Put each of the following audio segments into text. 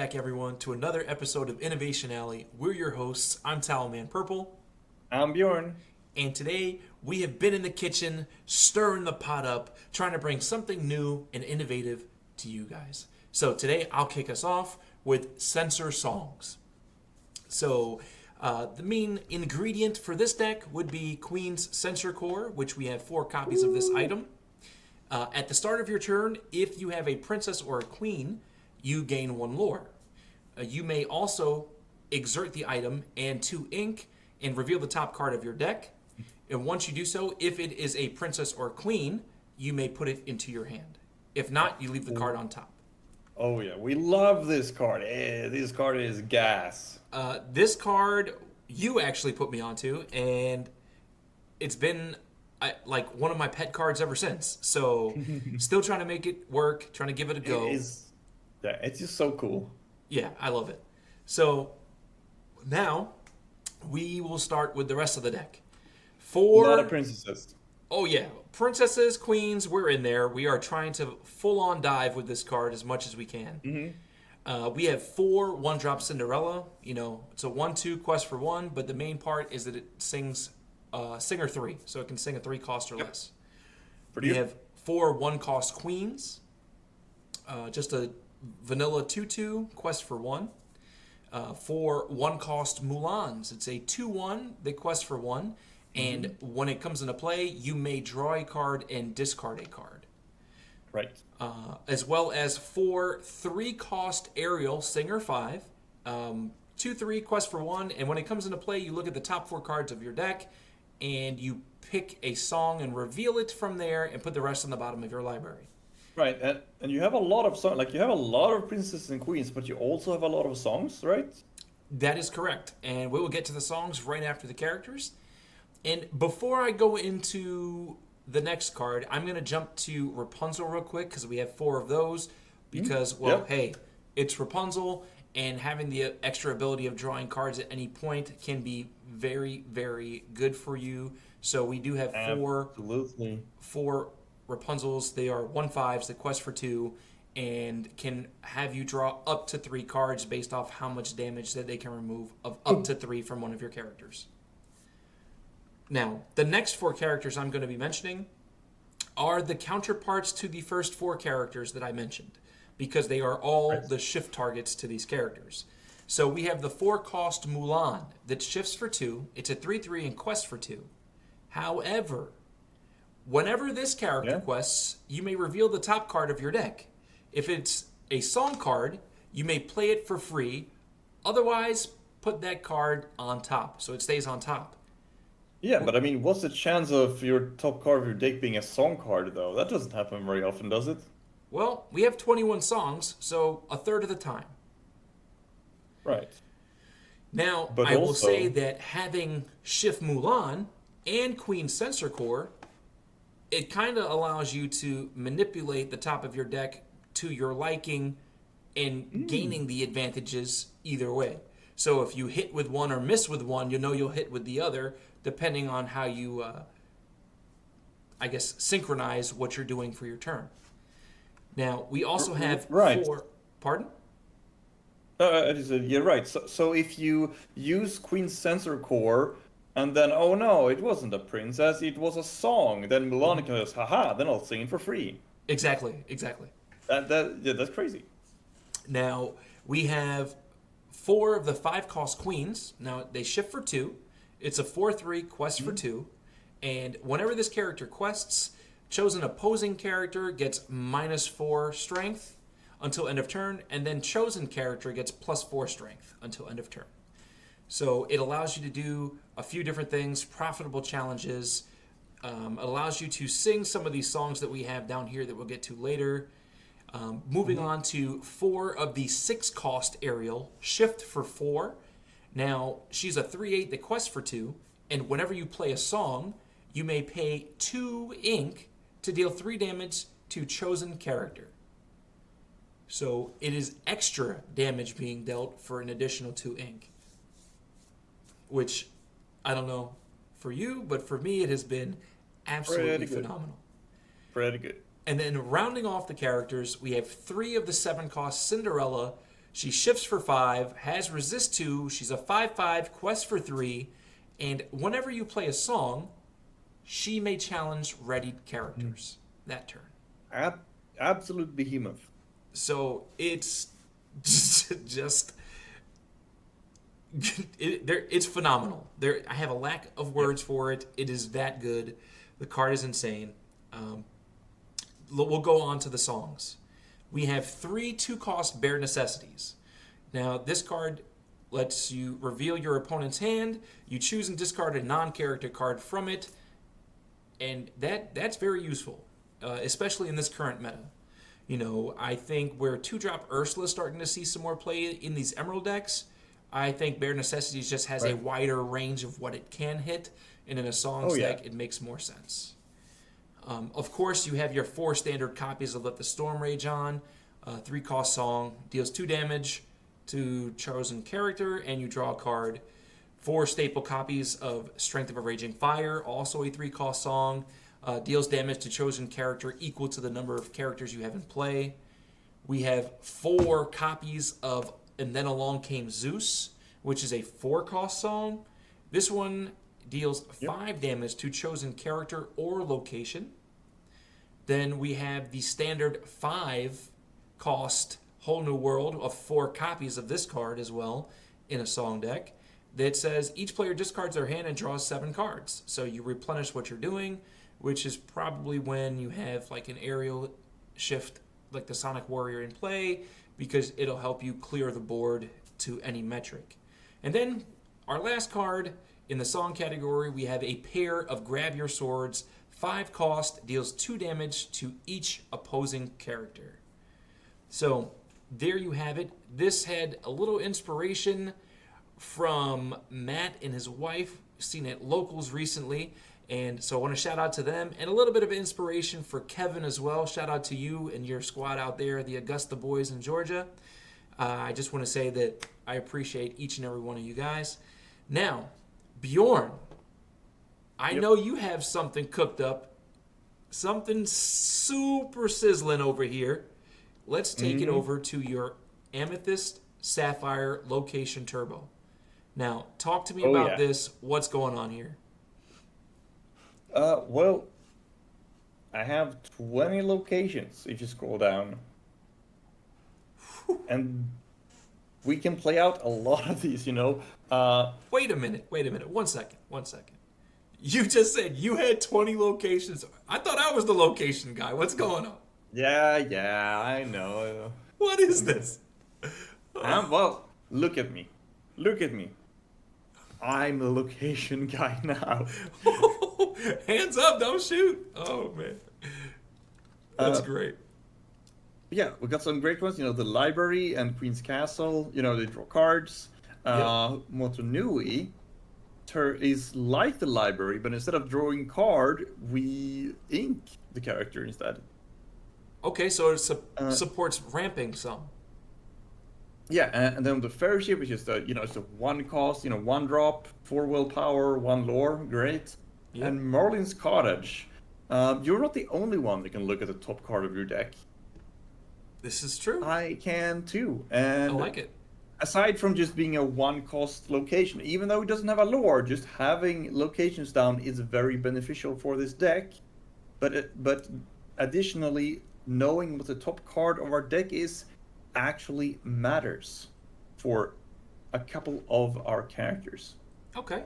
back, everyone, to another episode of Innovation Alley. We're your hosts. I'm TowelManPurple. I'm Bjorn. And today we have been in the kitchen, stirring the pot up, trying to bring something new and innovative to you guys. So today I'll kick us off with SensorSongs. So the main ingredient for this deck would be Queen's Sensor Core, which we have 4 copies of this item. At the start of your turn, if you have a princess or a queen, you gain 1 lore. You may also exert the item and 2 ink and reveal the top card of your deck. And once you do so, if it is a princess or queen, you may put it into your hand. If not, you leave the card on top. Oh yeah, we love this card. This card is gas. This card you actually put me onto, and it's been like one of my pet cards ever since. So still trying to make it work, trying to give it a go. It's just so cool. Yeah, I love it. So now we will start with the rest of the deck. A lot of princesses. Oh yeah, princesses, queens, we're in there. We are trying to full on dive with this card as much as we can. Mm-hmm. We have 4 1-drop Cinderella. You know, it's a 1/2 quest for 1, but the main part is that it sings Singer 3, so it can sing a 3 cost or less. We have 4 1-cost queens. Just a vanilla 2/2 quest for 1. 4 1-cost Mulans. It's a 2/1 that quest for 1. And when it comes into play, you may draw a card and discard a card. Right. As well as 4 3-cost Ariel Singer 5. 2/3 quest for 1. And when it comes into play, you look at the top 4 cards of your deck and you pick a song and reveal it from there and put the rest on the bottom of your library. Right, and you have a lot of songs. Like you have a lot of princesses and queens, but you also have a lot of songs, right? That is correct. And we will get to the songs right after the characters. And before I go into the next card, I'm going to jump to Rapunzel real quick because we have 4 of those. Because, hey, it's Rapunzel, and having the extra ability of drawing cards at any point can be very, very good for you. So we do have 4 Rapunzels. They are 1/5s that quest for 2 and can have you draw up to 3 cards based off how much damage that they can remove of up to 3 from one of your characters. Now, the next 4 characters I'm going to be mentioning are the counterparts to the first 4 characters that I mentioned, because they are all the shift targets to these characters. So we have the 4-cost Mulan that shifts for 2. It's a 3/3 and quest for 2. However, whenever this character quests, you may reveal the top card of your deck. If it's a song card, you may play it for free. Otherwise, put that card on top, so it stays on top. Yeah, but I mean, what's the chance of your top card of your deck being a song card, though? That doesn't happen very often, does it? Well, we have 21 songs, so a third of the time. Right. Now, but I will say that having Shift Mulan and Queen Sensor Core, it kind of allows you to manipulate the top of your deck to your liking and gaining the advantages either way. So if you hit with one or miss with one, you know you'll hit with the other, depending on how you, synchronize what you're doing for your turn. Now, we also have 4... Pardon? You're right. So if you use Queen's Sensor Core, and then, oh no, it wasn't a princess, it was a song, then Mulan goes, haha, then I'll sing it for free. Exactly. That's crazy. Now, we have 4 of the 5-cost queens. Now, they shift for 2. It's a 4/3 quest for 2. And whenever this character quests, chosen opposing character gets -4 strength until end of turn, and then chosen character gets +4 strength until end of turn. So it allows you to do a few different things, profitable challenges. It allows you to sing some of these songs that we have down here that we'll get to later. Moving on to 4 of the 6-cost Ariel, shift for 4. Now, she's a 3/8 that quests for 2, and whenever you play a song, you may pay 2 ink to deal 3 damage to chosen character. So it is extra damage being dealt for an additional 2 ink. Which, I don't know for you, but for me it has been absolutely phenomenal. Pretty good. And then rounding off the characters, we have 3 of the 7-cost Cinderella She shifts for 5, has resist 2, she's a 5/5, quest for 3, and whenever you play a song, she may challenge readied characters that turn. Absolute behemoth. So it's just it's phenomenal. I have a lack of words for it. It is that good. The card is insane. We'll go on to the songs. We have 3 2-cost bare necessities. Now, this card lets you reveal your opponent's hand. You choose and discard a non-character card from it, and that's very useful, especially in this current meta. You know, I think where 2-drop Ursula is starting to see some more play in these Emerald decks, I think Bare Necessities just has a wider range of what it can hit, and in a Songs deck, it makes more sense. Of course, you have your 4 standard copies of Let the Storm Rage On. 3-cost song, deals 2 damage to chosen character, and you draw a card. 4 staple copies of Strength of a Raging Fire, also a 3-cost song. Deals damage to chosen character equal to the number of characters you have in play. We have 4 copies of And Then Along Came Zeus, which is a 4-cost song. This one deals 5 damage to chosen character or location. Then we have the standard 5-cost Whole New World of 4 copies of this card as well in a song deck that says each player discards their hand and draws 7 cards. So you replenish what you're doing, which is probably when you have like an aerial shift like the Sonic Warrior in play, because it'll help you clear the board to any metric. And then our last card in the song category, we have a pair of Grab Your Swords. 5 cost, deals 2 damage to each opposing character. So there you have it. This had a little inspiration from Matt and his wife, seen at locals recently. And so I want to shout out to them, and a little bit of inspiration for Kevin as well. Shout out to you and your squad out there, the Augusta boys in Georgia. I just want to say that I appreciate each and every one of you guys. Now, Bjorn, I know you have something cooked up, something super sizzling over here. Let's take it over to your Amethyst Sapphire Location Turbo. Now, talk to me about this. What's going on here? Well, I have 20 locations if you scroll down. And we can play out a lot of these, you know. Wait a minute. 1 second. You just said you had 20 locations. I thought I was the location guy. What's going on? Yeah, I know. What is this? Well, look at me. I'm the location guy now. Hands up, don't shoot. Oh, man. That's great. Yeah, we got some great ones. You know, the library and Queen's Castle. You know, they draw cards. Motunui is like the library, but instead of drawing card, we ink the character instead. Okay, so it supports ramping some. Yeah, and then the Fairy Ship, which is it's a 1 cost, 1 drop, 4 willpower, 1 lore, great. Yep. And Merlin's Cottage. You're not the only one that can look at the top card of your deck. This is true. I can too. And I like it. Aside from just being a 1-cost location, even though it doesn't have a lore, just having locations down is very beneficial for this deck. But additionally, knowing what the top card of our deck is actually matters for a couple of our characters. Okay.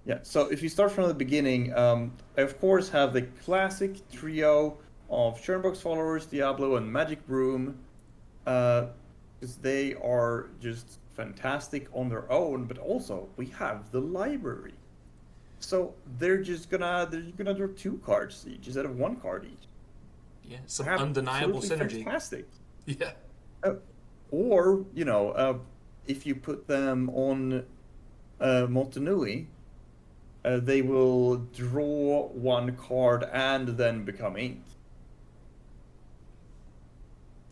Yeah, so if you start from the beginning, I of course have the classic trio of Churnbox followers, Diablo, and Magic Broom, because they are just fantastic on their own, but also we have the library. So they're gonna draw 2 cards each instead of 1 card each. Yeah, some undeniable synergy. Fantastic. Yeah. Or, if you put them on Motunui, they will draw 1 card and then become ink.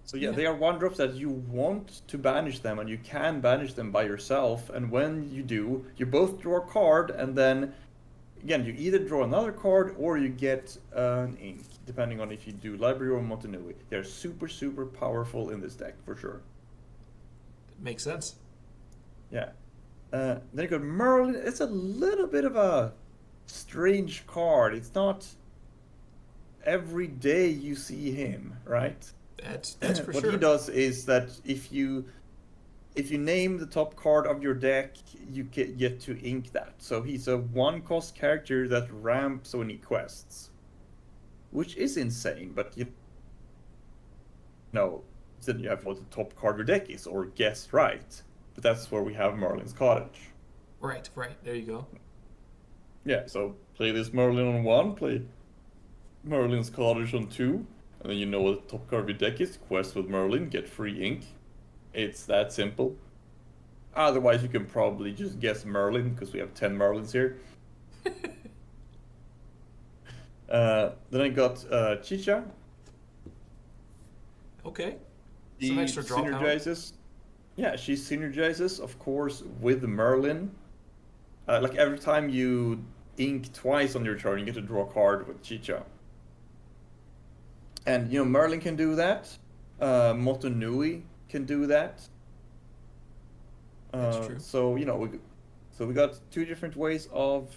So they are 1-drops that you want to banish them, and you can banish them by yourself. And when you do, you both draw a card, and then again, you either draw another card or you get an ink, depending on if you do library or Motunui. They're super, super powerful in this deck, for sure. Makes sense. Yeah. Then you got Merlin. It's a little bit of a strange card. It's not every day you see him, right? That's for What sure. he does is that if you name the top card of your deck, you get to ink that. So he's a 1-cost character that ramps when he quests, which is insane. But then you have what the top card of your deck is, or guess right. But that's where we have Merlin's Cottage. Right. There you go. Yeah, so play this Merlin on 1, play Merlin's Cottage on 2, and then you know what the top card of your deck is. Quest with Merlin, get free ink. It's that simple. Otherwise, you can probably just guess Merlin, because we have 10 Merlins here. Then I got Chicha. Okay. She Some extra draw power. synergizes. Yeah, she synergizes, of course, with Merlin. Like every time you ink twice on your turn, you get to draw a card with Chicha. And Merlin can do that. Motunui can do that. That's true. So we got 2 different ways of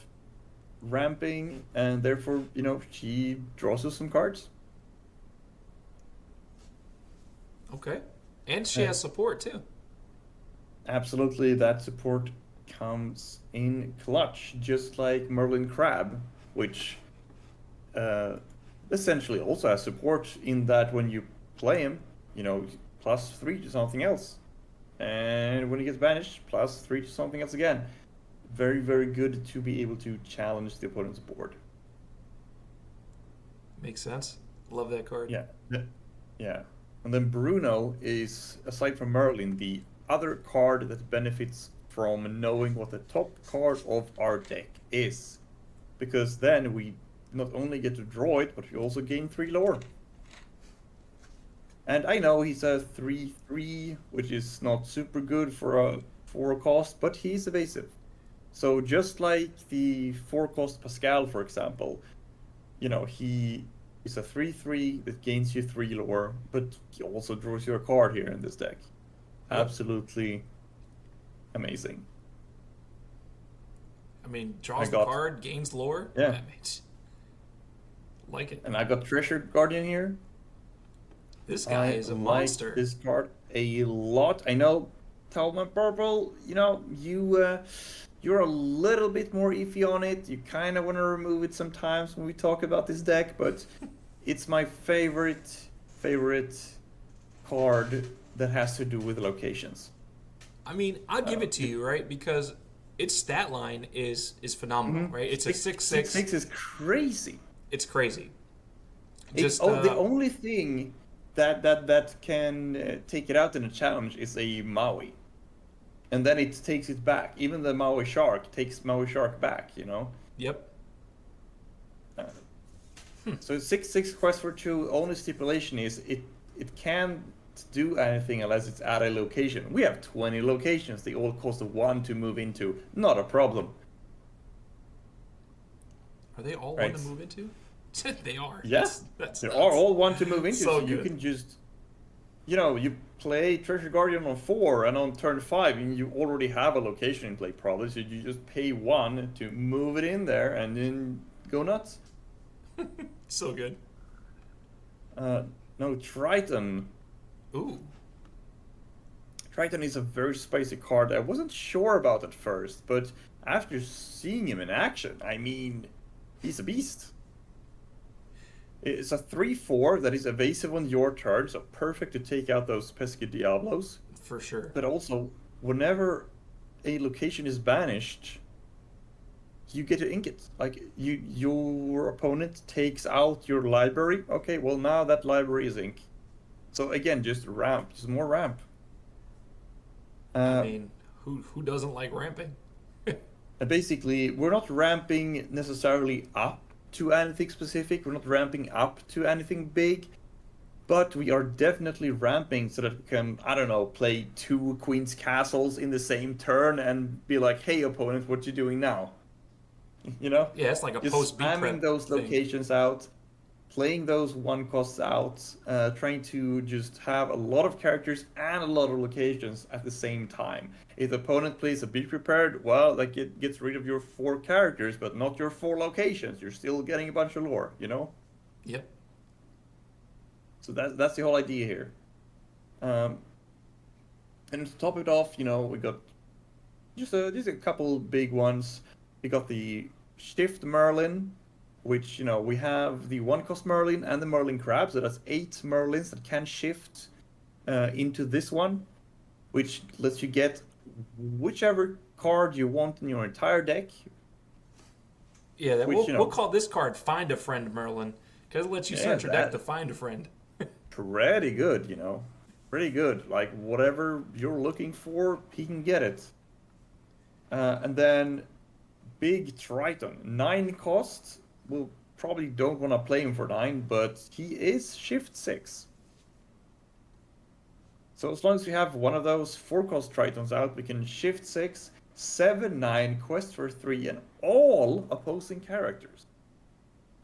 ramping, and therefore she draws us some cards. Okay. And she has support too. Absolutely, that support comes in clutch, just like Merlin Crab, which essentially also has support in that when you play him, +3 to something else. And when he gets banished, +3 to something else again. Very, very good to be able to challenge the opponent's board. Makes sense. Love that card. Yeah. Yeah. And then Bruno is, aside from Merlin, the other card that benefits from knowing what the top card of our deck is. Because then we not only get to draw it, but we also gain 3 lore. And I know he's a 3/3, which is not super good for a 4-cost, but he's evasive. So just like the 4-cost Pascal, for example, he is a 3/3 that gains you 3 lore, but he also draws you a card here in this deck. Yep. Absolutely amazing. I mean, draws the card, gains lore. Yeah. That makes... Like it. And I got Treasure Guardian here. This guy is a like monster. This card a lot. I know, TowelManPurple, you're a little bit more iffy on it. You kind of want to remove it sometimes when we talk about this deck, but it's my favorite card that has to do with locations. I mean, I'll give it to you, right? Because its stat line is phenomenal, right? It's a 6/6. 6/6 is crazy. It's crazy. Just the only thing that can take it out in a challenge is a Maui. And then it takes it back. Even the Maui Shark takes Maui Shark back, Yep. So 6/6 quest for 2, only stipulation is it can't do anything unless it's at a location. We have 20 locations, they all cost 1 to move into. Not a problem. Are they all Right. one to move into? They are. Yes, That's they nuts. are all 1 to move into, So so you good. can just, you play Treasure Guardian on 4, and on turn 5, and you already have a location in play probably, so you just pay 1 to move it in there, and then go nuts. So good. No, Triton. Ooh. Triton is a very spicy card. I wasn't sure about at first, but after seeing him in action, I mean, he's a beast. It's a 3/4 that is evasive on your turn, so perfect to take out those pesky Diablos. For sure. But also, whenever a location is banished, you get to ink it. Like, your opponent takes out your library. Okay, well now that library is ink. So again, just ramp, just more ramp. I mean, who doesn't like ramping? Basically, we're not ramping necessarily up to anything specific. We're not ramping up to anything big. But we are definitely ramping so that we can, I don't know, play 2 Queen's Castles in the same turn and be like, hey opponent, what you doing now? You know, Yeah, it's like a just post B spamming prep those thing. locations out, playing those one costs out, trying to just have a lot of characters and a lot of locations at the same time. If the opponent plays a Be Prepared, well, like it gets rid of your 4 characters, but not your 4 locations. You're still getting a bunch of lore, you know? Yep. So that's the whole idea here. Um, and to top it off, you know, we got just a couple big ones. We got the Shift Merlin, which, you know, we have the one cost Merlin and the Merlin Crab, so that's 8 Merlins that can shift into this one, which lets you get whichever card you want in your entire deck. Yeah, Which, we'll, you know, we'll call this card Find a Friend Merlin, because it lets you yeah, search your deck to that find a friend. pretty good, you know, pretty good. Like whatever you're looking for, he can get it. And then Big Triton, 9 costs. We'll probably don't want to play him for 9, but he is Shift 6. So as long as we have one of those 4-cost Tritons out, we can Shift 6, 7/9, Quest for 3, and all opposing characters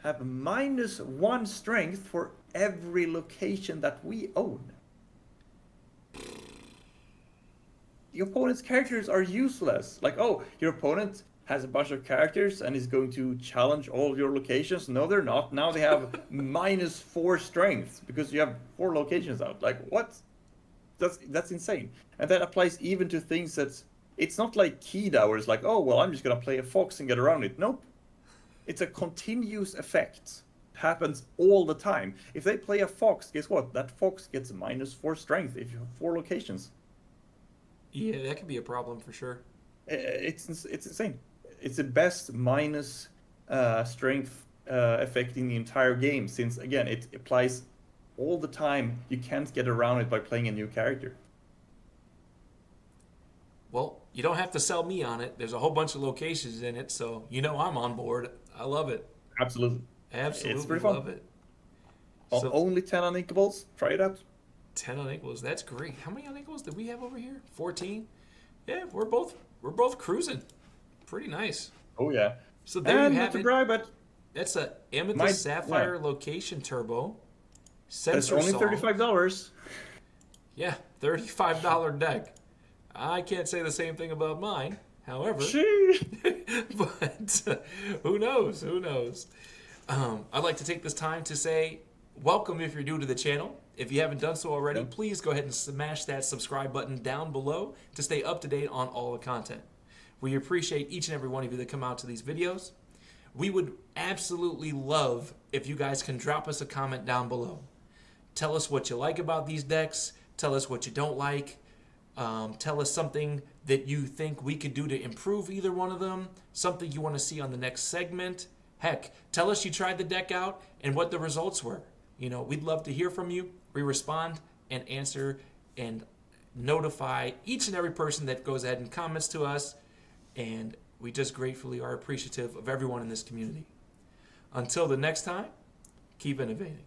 have -1 strength for every location that we own. The opponent's characters are useless. Like, oh, your opponent has a bunch of characters and is going to challenge all of your locations. No, they're not. Now they have -4 strength because you have 4 locations out. Like, what? That's insane. And that applies even to things that it's not like Kida, where it's like, oh, well, I'm just gonna play a fox and get around it. Nope. It's a continuous effect. It happens all the time. If they play a fox, guess what? That fox gets -4 strength if you have 4 locations. Yeah, that could be a problem for sure. It's insane. It's the best minus strength effect in the entire game, since again it applies all the time. You can't get around it by playing a new character. Well, you don't have to sell me on it. There's a whole bunch of locations in it, so you know I'm on board. I love it. Absolutely. Absolutely It's pretty fun. love it. So, So only 10 uninkables. Try it out. 10 unequals. That's great. How many unequals did we have over here? 14. Yeah, we're both cruising. Pretty nice. Oh yeah. So there And you not have to it. brag, but That's a Amethyst My- Sapphire location turbo. that's only SensorSongs. $35. Yeah, $35 deck. I can't say the same thing about mine. However, Sheesh. but who knows? Who knows? I'd like to take this time to say welcome if you're new to the channel. If you haven't done so already, please go ahead and smash that subscribe button down below to stay up to date on all the content. We appreciate each and every one of you that come out to these videos. We would absolutely love if you guys can drop us a comment down below. Tell us what you like about these decks. Tell us what you don't like. Tell us something that you think we could do to improve either one of them. Something you want to see on the next segment. Heck, tell us you tried the deck out and what the results were. You know, we'd love to hear from you. We respond and answer and notify each and every person that goes ahead and comments to us. And we just gratefully are appreciative of everyone in this community. Until the next time, keep innovating.